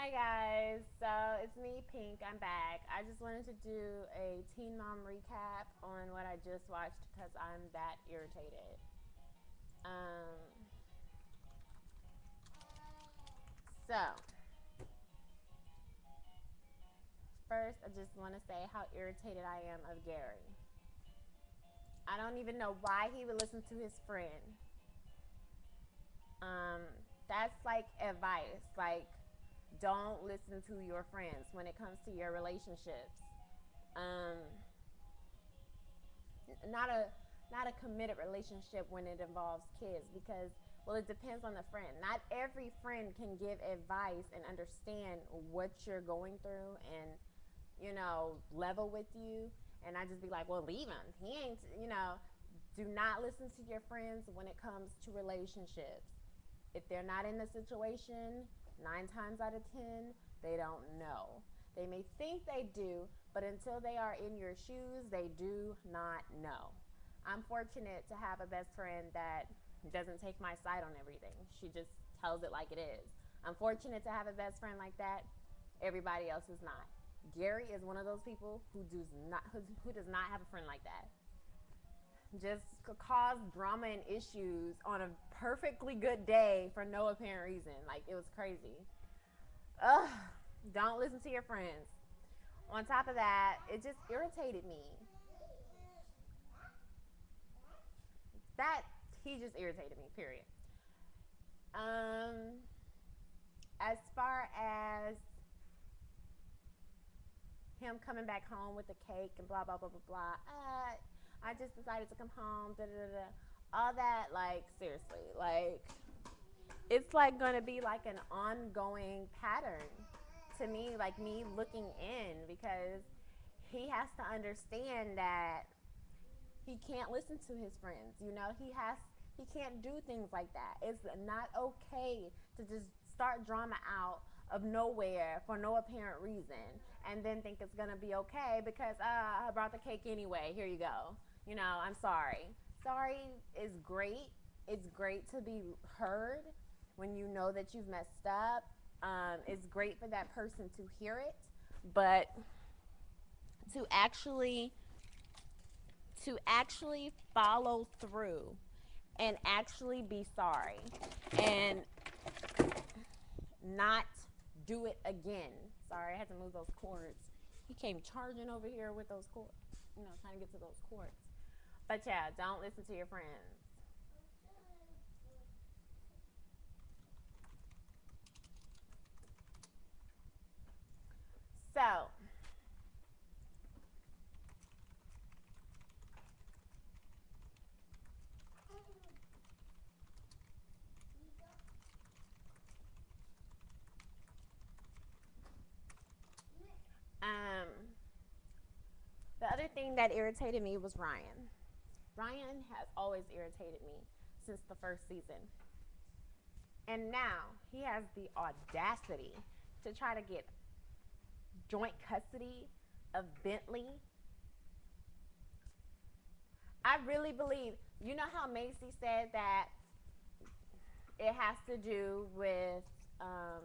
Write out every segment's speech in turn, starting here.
Hi guys, so it's me, Pink. I'm back. I just wanted to do a Teen Mom recap on what I just watched because I'm that irritated. Um, so first, I just want to say how irritated I am of Gary. I don't even know why he would listen to his friend. Um, that's like advice. Like, don't listen to your friends when it comes to your relationships. Um, not a not a committed relationship when it involves kids because well it depends on the friend. Not every friend can give advice and understand what you're going through and level with you. And I just be like, well, leave him, he ain't. Do not listen to your friends when it comes to relationships. If they're not in the situation, 9 times out of 10 they don't know. They may think they do, but until they are in your shoes, they do not know. I'm fortunate to have a best friend that doesn't take my side on everything. She just tells it like it is. I'm fortunate to have a best friend like that. Everybody else is not. Gary is one of those people who does not have a friend like that. Just cause drama and issues on a perfectly good day for no apparent reason. Like, it was crazy. Ugh. Don't listen to your friends. On top of that, it just irritated me. That he just irritated me. Period. Um, as far as him coming back home with the cake and blah blah blah blah blah. I just decided to come home. Da da da. All that, like, seriously, like, it's like gonna be like an ongoing pattern to me, like me looking in, because he has to understand that he can't listen to his friends. He can't do things like that. It's not okay to just start drama out of nowhere for no apparent reason and then think it's gonna be okay because I brought the cake anyway. Here you go. I'm sorry. Sorry is great. It's great to be heard when you know that you've messed up. It's great for that person to hear it, but to actually follow through and actually be sorry and not do it again. Sorry, I had to move those cords. He came charging over here with those cords, trying to get to those cords. But yeah, don't listen to your friends. So, um, the other thing that irritated me was Ryan. Ryan has always irritated me since the first season. And now he has the audacity to try to get joint custody of Bentley. I really believe, how Macy said that it has to do with, um,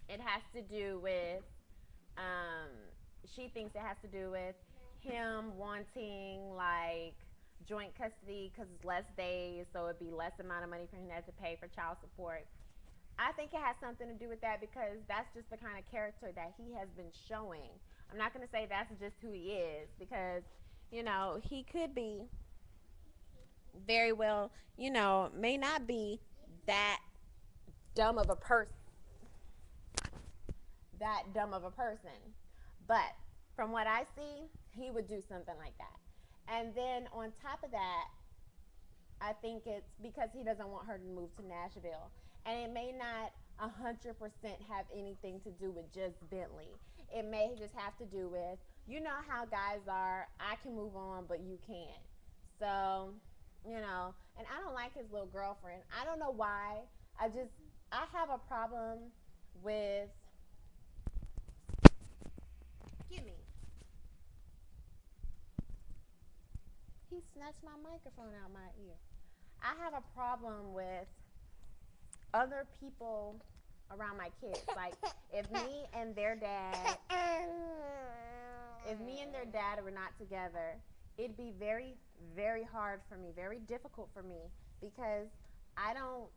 it has to do with, um, she thinks it has to do with him wanting, like, joint custody because it's less days, so it'd be less amount of money for him to have to pay for child support. I think it has something to do with that because that's just the kind of character that he has been showing. I'm not going to say that's just who he is because, he could be very well, may not be that dumb of a person, But from what I see, he would do something like that. And then on top of that, I think it's because he doesn't want her to move to Nashville. And it may not 100% have anything to do with just Bentley. It may just have to do with, how guys are. I can move on, but you can't. So, and I don't like his little girlfriend. I don't know why. I have a problem with, give me, he snatched my microphone out my ear. I have a problem with other people around my kids. Like if me and their dad, if me and their dad were not together, it'd be very, very hard for me, very difficult for me because I don't,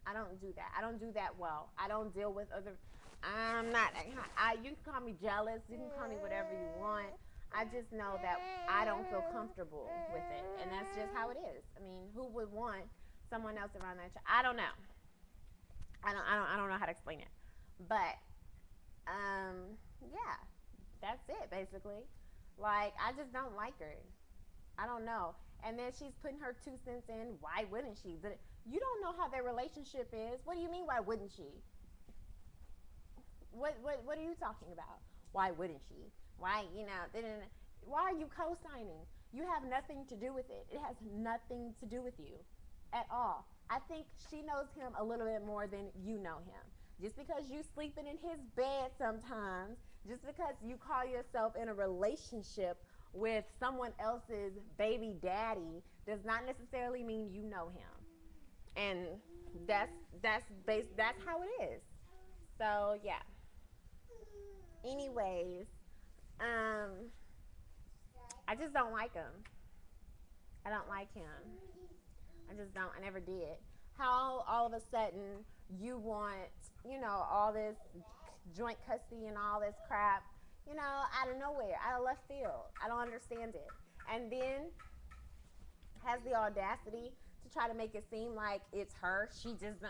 I don't do that. I don't do that well. I don't deal with other. I'm not. You can call me jealous. You can call me whatever you want. I just know that I don't feel comfortable with it, and that's just how it is. I mean, who would want someone else around that? I don't know. I don't know how to explain it, but yeah, that's it basically. Like I just don't like her. I don't know. And then she's putting her 2 cents in. Why wouldn't she? You don't know how their relationship is. What do you mean? Why wouldn't she? What are you talking about? Why wouldn't she? Why why are you co-signing? You have nothing to do with it. It has nothing to do with you at all. I think she knows him a little bit more than you know him. Just because you sleeping in his bed sometimes, just because you call yourself in a relationship with someone else's baby daddy does not necessarily mean you know him. And that's how it is. So yeah. Anyways, um, I just don't like him. I don't like him. I just don't. I never did. How all of a sudden you want, all this joint custody and all this crap, out of nowhere, out of left field. I don't understand it. And then has the audacity to try to make it seem like it's her. She just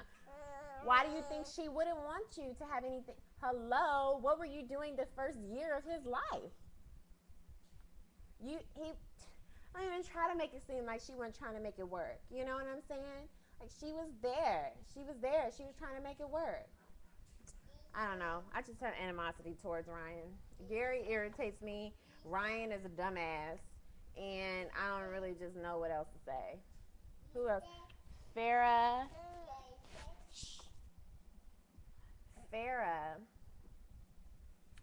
why do you think she wouldn't want you to have anything? Hello, what were you doing the first year of his life? He I don't even try to make it seem like she wasn't trying to make it work. You know what I'm saying? Like she was there. She was there. She was trying to make it work. I don't know. I just have animosity towards Ryan. Gary irritates me. Ryan is a dumbass. And I don't really just know what else to say. Who else? Farrah. Farrah.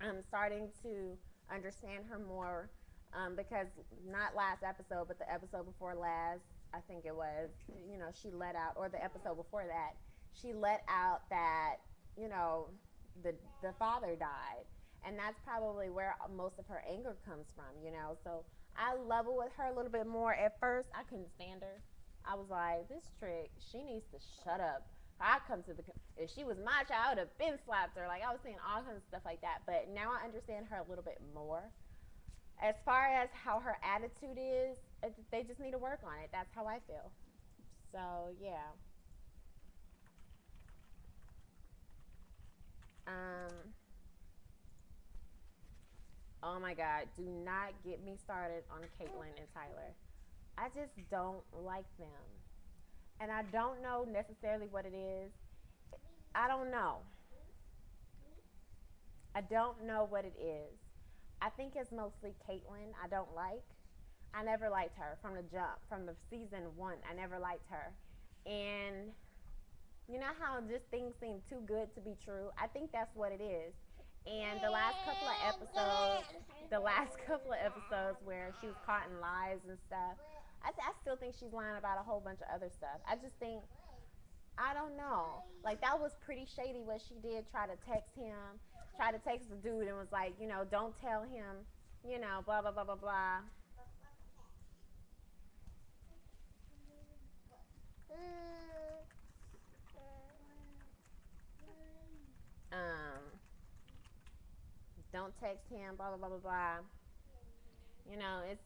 I'm starting to understand her more because not last episode, but the episode before last, I think it was, she let out, or the episode before that, she let out that, the father died. And that's probably where most of her anger comes from. So I level with her a little bit more. At first, I couldn't stand her. I was like, this trick, she needs to shut up. I come to the if she was my child, I would have been slapped her. Like I was saying all kinds of stuff like that. But now I understand her a little bit more. As far as how her attitude is, they just need to work on it. That's how I feel. So yeah. Um. Oh my God! Do not get me started on Caitlyn and Tyler. I just don't like them, and I don't know necessarily what it is. I don't know. I don't know what it is. I think it's mostly Caitlyn I don't like. I never liked her from the jump, from the season one. I never liked her. And you know how just things seem too good to be true? I think that's what it is. And the last couple of episodes where she was caught in lies and stuff, I still think she's lying about a whole bunch of other stuff. I just think I don't know. Like that was pretty shady what she did. Try to text the dude and was like, don't tell him, blah blah blah blah blah. Um, don't text him, blah blah blah blah blah. It's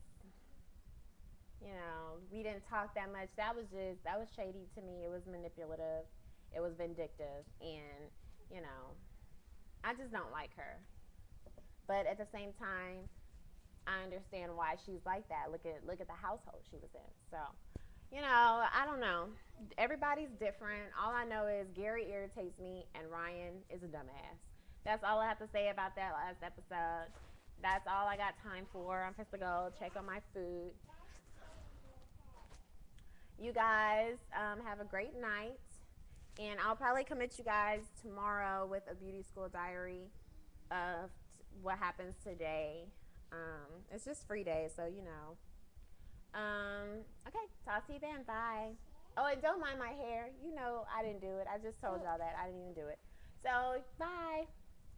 we didn't talk that much. That was shady to me. It was manipulative. It was vindictive, and you know, I just don't like her. But at the same time, I understand why she's like that. Look at the household she was in. So, I don't know. Everybody's different. All I know is Gary irritates me and Ryan is a dumbass. That's all I have to say about that last episode. That's all I got time for. I'm supposed to go check on my food. You guys have a great night. And I'll probably come at you guys tomorrow with a beauty school diary of what happens today. It's just free day, so Okay, talk to you then. Bye. Oh, and don't mind my hair. You know, I didn't do it. I just told y'all that I didn't even do it. So, bye.